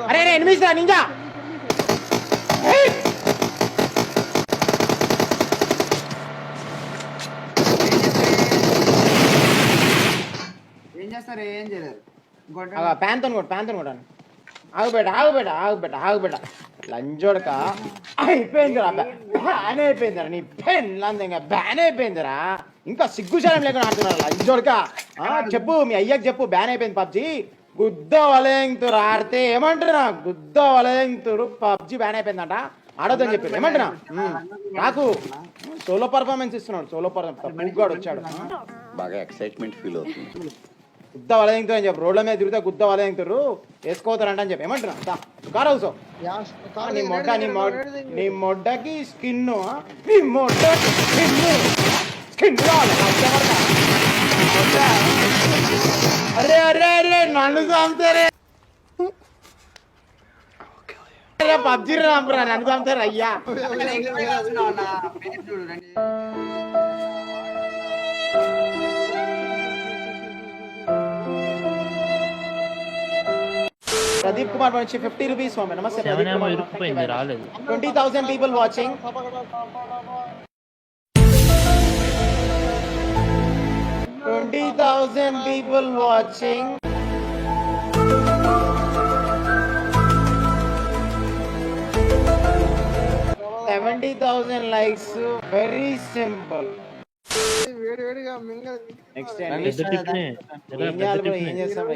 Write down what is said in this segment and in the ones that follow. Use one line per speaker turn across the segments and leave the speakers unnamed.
అరే అరే ఎనిమిది రా నింజా
ఏం చేస్తారు ఏం చేయలేరు
ప్యాంతో కొట్టాను ఆగుబెట్ట లంజోడక అయిపోయిందిరా బ్యాన్ అయిపోయిందిరా నీ పెన్ ఇంకా బ్యాన్ అయిపోయిందిరా ఇంకా సిగ్గుశాలం లేకుండా ఆడుతున్నారు లంజోడక చెప్పు మీ అయ్యకి చెప్పు బ్యాన్ అయిపోయింది పబ్జి గుద్ద వలయంతురు ఆడితే ఏమంటున్నా గుద్ద వలయంతురు పబ్జి బ్యాన్ అయిపోయిందంట ఆడొద్దని చెప్పి ఏమంటున్నా నాకు సోలో పర్ఫార్మెన్స్ ఇస్తున్నాడు సోలో పర్ఫార్మెన్స్ వచ్చాడు
బాగా ఎక్సైట్మెంట్ ఫీల్ అవుతుంది
గుద్ద వలయంతురు అని చెప్పి రోడ్ల మీద తిరిగితే గుద్ద వలయంతురు వేసుకోతారంట అని చెప్పి ఏమంటున్నా కార్ హౌస్ నీ మొడ్డకి స్కిన్ అరే అరే అరే నన్ను చంపుతారే పబ్జీ రాంపురా నన్ను చంపుతారు అయ్యా ప్రదీప్ కుమార్ నుంచి 50 రూపీస్ స్వామి నమస్తే 20,000 people watching 20,000 people watching 70,000 likes very simple next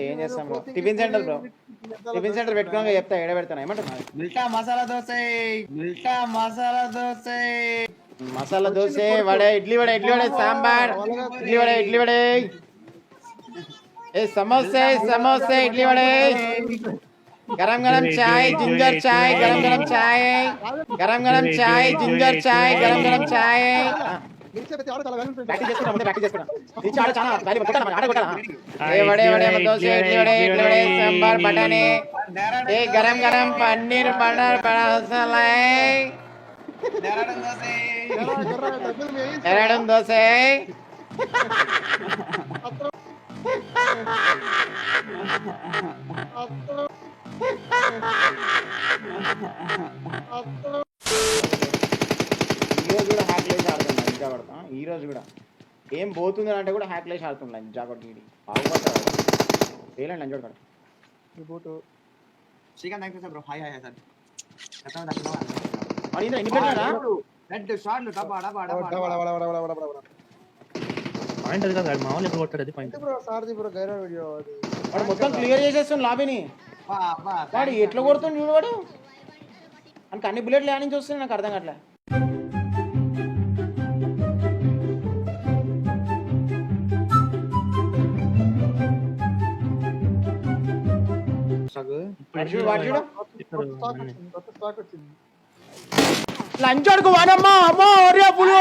ఏం చేస్తాం బ్రో టిఫిన్ సెంటర్ పెట్టుకోగా చెప్తా ఏడ పెడతాను ఏమంటున్నా మసాలా దోశ వడ ఇడ్లీ వడ సాంబార్ ఇడ్లీ వడ ఏ సమోసే ఇడ్లీ వడ गरम चाय जिंजर चाय गरम चाय जिंजर चाय गरम चाय सांबार बटाने गरम पनीर बटर दोसे ఈ రోజు కూడా ఏం పోతుంది అంటే కూడా హ్యాక్ లేసి ఆడుతుంది లంజా కొట్టి బాగుపడతాడు తేలండి లంజోడు కాదు
Srikanth thanks bro hi sir
ఎన్ని పెట్టారా
రెడ్ షాట్లు డబా
పాయింట్ అది కాదు మామూలు ఎప్పుడు కొట్టాడు అది పాయింట్
బ్రో సార్ది బ్రో గైరో వీడియో అది
వాడు మొత్తం క్లియర్ చేసేస్తాడు లాబీని వాడు ఎట్లా కొడుతుంది చూడు వాడు అంటే అన్ని బుల్లెట్లు యాడ్ నుంచి వస్తున్నాయి నాకు అర్థం కావట్లే లంచోడుకు వాడమ్మా అమ్మా ఒరే పులి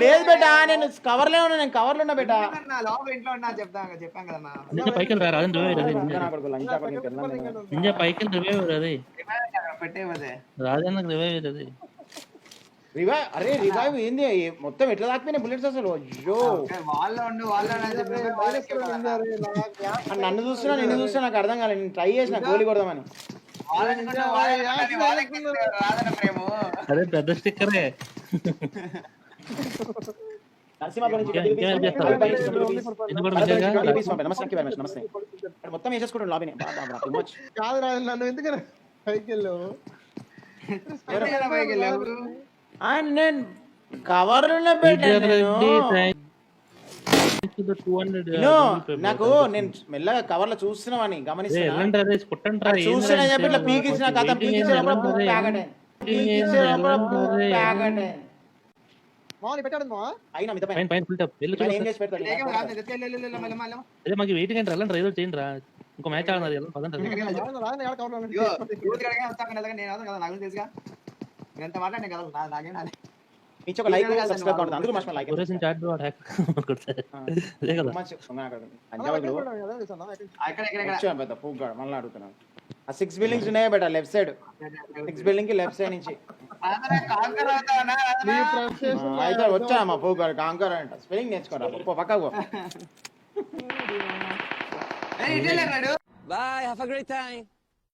లేదు బేటా నేను కవర్లో ఉన్నా బేటా
పైకి
రివైవ్ ఏంది మొత్తం ఎట్లా తాకిపోయినాయి బుల్లెట్స్ అసలు అయ్యో నన్ను చూస్తున్నా నిన్ను చూస్తున్నా నాకు అర్థం కాలేదు నేను ట్రై చేసిన గోలీ కొడదామని
అదే పెద్ద స్టిక్కరే
మొత్తం వేసేసుకుంటాను లాబీని
కాదు నన్ను ఎందుకు పైకి వెళ్ళావు
నేను కవర్లో నాకు నేను మెల్లగా కవర్ లో చూస్తున్నావని చూస్తున్నా చెప్పి ఇట్లా పీకించిన కథ
ఇంకో మ్యాచ్ ఆడినది
మళ్ళీ అడుగుతున్నాను 6 బిల్డింగ్స్ ఉన్నాయి బట్ లెఫ్ట్ సైడ్ 6 బిల్డింగ్ కి లెఫ్ట్ సైడ్ నుంచి అయితే వచ్చామా పూగాడు కాంకర్ అంట స్పెల్లింగ్ నేర్చుకోరా పక్కకు
ఇటే లేడు
Bye, have a great time.